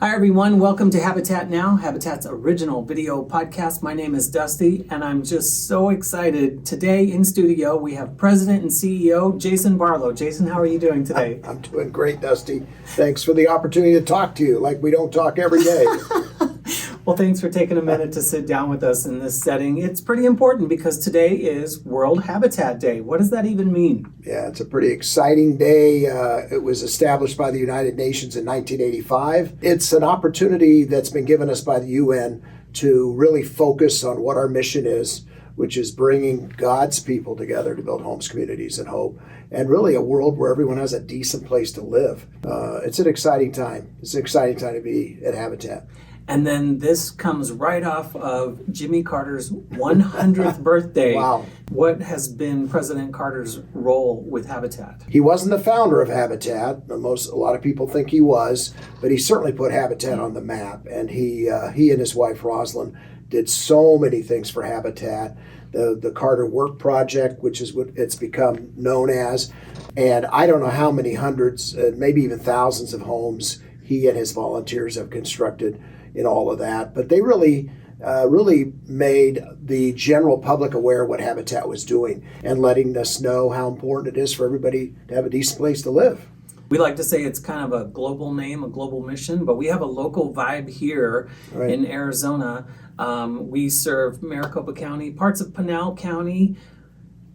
Hi everyone, welcome to Habitat Now, Habitat's original video podcast. My name is Dusty and I'm just so excited. Today in studio we have President and CEO Jason Barlow. Jason, how are you doing today? I'm doing great, Dusty. Thanks for the opportunity to talk to you like we don't talk every day. Well, thanks for taking a minute to sit down with us in this setting. It's pretty important because today is World Habitat Day. What does that even mean? Yeah, it's a pretty exciting day. It was established by the United Nations in 1985. It's an opportunity that's been given us by the UN to really focus on what our mission is, which is bringing God's people together to build homes, communities, and hope, and really a world where everyone has a decent place to live. It's an exciting time. It's an exciting time to be at Habitat. And then this comes right off of Jimmy Carter's 100th birthday. Wow. What has been President Carter's role with Habitat? He wasn't the founder of Habitat. A lot of people think he was, but he certainly put Habitat on the map. And he and his wife Rosalind did so many things for Habitat. The Carter Work Project, which is what it's become known as, and I don't know how many hundreds, maybe even thousands of homes he and his volunteers have constructed in all of that. But they really made the general public aware of what Habitat was doing and letting us know how important it is for everybody to have a decent place to live. We like to say it's kind of a global name, a global mission, but we have a local vibe here in Arizona. We serve Maricopa County, parts of Pinal County.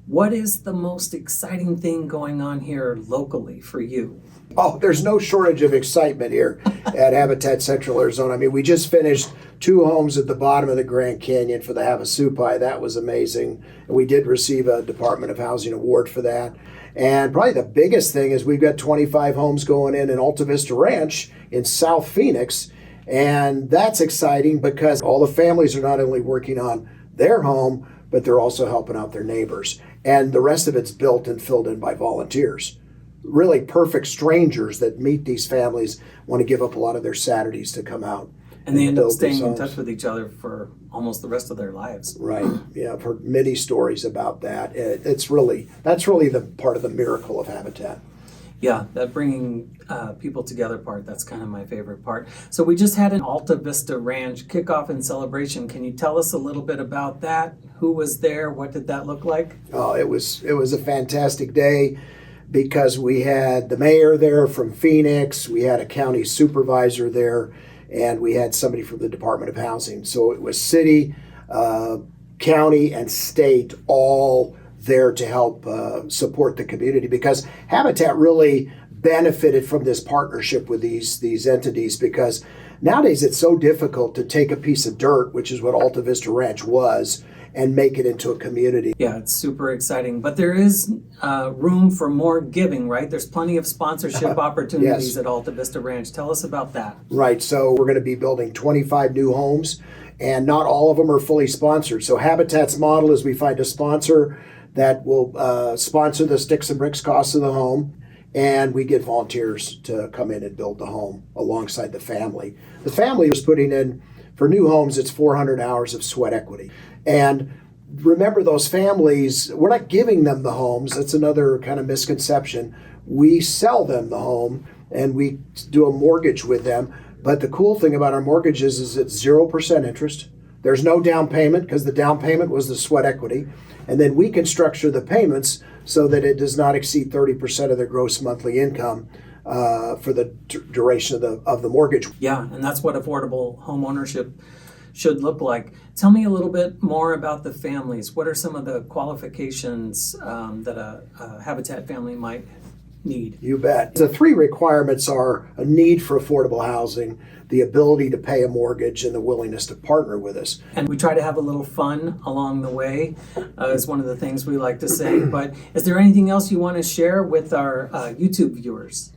What is the most exciting thing going on here locally for you? Oh, there's no shortage of excitement here at Habitat Central Arizona. I mean, we just finished 2 homes at the bottom of the Grand Canyon for the Havasupai. That was amazing. And we did receive a Department of Housing award for that. And probably the biggest thing is we've got 25 homes going in Alta Vista Ranch in South Phoenix. And that's exciting because all the families are not only working on their home, but they're also helping out their neighbors. And the rest of it's built and filled in by volunteers. Really perfect strangers that meet these families, want to give up a lot of their Saturdays to come out. And they end up staying in touch with each other for almost the rest of their lives. Right. Yeah, I've heard many stories about that. That's really the part of the miracle of Habitat. Yeah, that bringing people together part, that's kind of my favorite part. So we just had an Alta Vista Ranch kickoff and celebration. Can you tell us a little bit about that? Who was there? What did that look like? Oh, it was a fantastic day because we had the mayor there from Phoenix, we had a county supervisor there, and we had somebody from the Department of Housing. So it was city, county, and state all there to help support the community, because Habitat really benefited from this partnership with these entities, because nowadays it's so difficult to take a piece of dirt, which is what Alta Vista Ranch was, and make it into a community. Yeah, it's super exciting, but there is room for more giving, right? There's plenty of sponsorship opportunities Yes. at Alta Vista Ranch. Tell us about that. Right, so we're going to be building 25 new homes, and not all of them are fully sponsored. So Habitat's model is we find a sponsor that will sponsor the sticks and bricks costs of the home, and we get volunteers to come in and build the home alongside the family. The family is putting in, for new homes, it's 400 hours of sweat equity. And remember, those families, we're not giving them the homes. That's another kind of misconception. We sell them the home and we do a mortgage with them. But the cool thing about our mortgages is it's 0% interest. There's no down payment because the down payment was the sweat equity. And then we can structure the payments so that it does not exceed 30% of their gross monthly income for the duration of the mortgage. Yeah, and that's what affordable home ownership should look like. Tell me a little bit more about the families. What are some of the qualifications that a Habitat family might need? You bet. The 3 requirements are a need for affordable housing, the ability to pay a mortgage, and the willingness to partner with us. And we try to have a little fun along the way, is one of the things we like to say. But is there anything else you want to share with our YouTube viewers?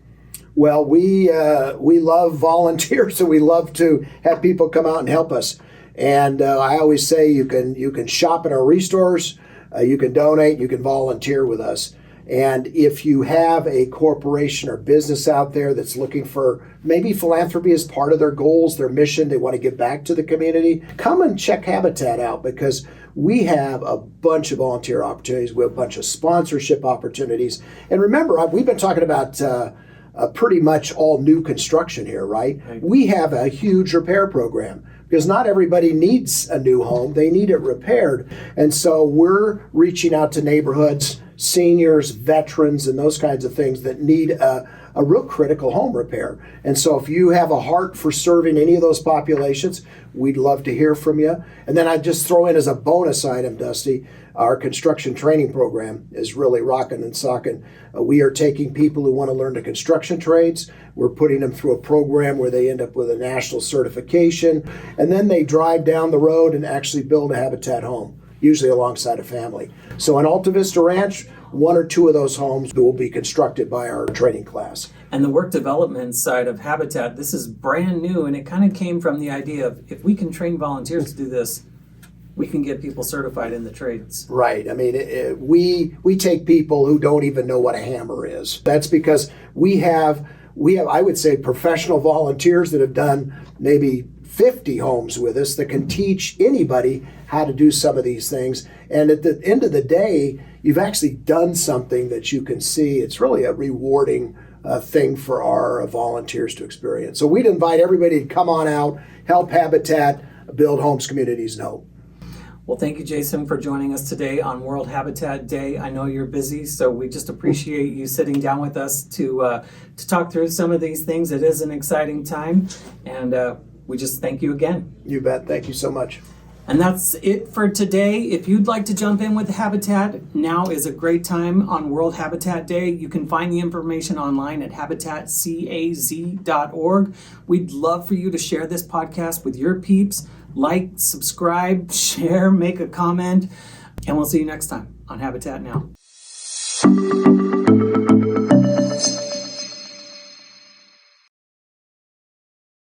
Well, we love volunteers, and we love to have people come out and help us. And I always say you can shop in our restores, you can donate, you can volunteer with us. And if you have a corporation or business out there that's looking for maybe philanthropy as part of their goals, their mission, they want to give back to the community, come and check Habitat out, because we have a bunch of volunteer opportunities. We have a bunch of sponsorship opportunities. And remember, we've been talking about pretty much all new construction here, right? We have a huge repair program because not everybody needs a new home. They need it repaired. And so we're reaching out to neighborhoods, seniors, veterans, and those kinds of things that need a real critical home repair. And so if you have a heart for serving any of those populations, we'd love to hear from you. And then I'd just throw in as a bonus item, Dusty, our construction training program is really rocking and socking. We are taking people who want to learn the construction trades. We're putting them through a program where they end up with a national certification, and then they drive down the road and actually build a Habitat home, usually alongside a family. So in Alta Vista Ranch, 1 or 2 of those homes will be constructed by our training class. And the work development side of Habitat, this is brand new, and it kind of came from the idea of if we can train volunteers to do this, we can get people certified in the trades. Right. I mean, we take people who don't even know what a hammer is. That's because we have, I would say, professional volunteers that have done maybe 50 homes with us that can teach anybody how to do some of these things. And at the end of the day, you've actually done something that you can see. It's really a rewarding thing for our volunteers to experience. So we'd invite everybody to come on out, help Habitat build homes, communities, and hope. Well, thank you, Jason, for joining us today on World Habitat Day. I know you're busy, so we just appreciate you sitting down with us to talk through some of these things. It is an exciting time, and we just thank you again. You bet. Thank you so much. And that's it for today. If you'd like to jump in with Habitat, now is a great time on World Habitat Day. You can find the information online at habitatcaz.org. We'd love for you to share this podcast with your peeps. Like, subscribe, share, make a comment, and we'll see you next time on Habitat Now.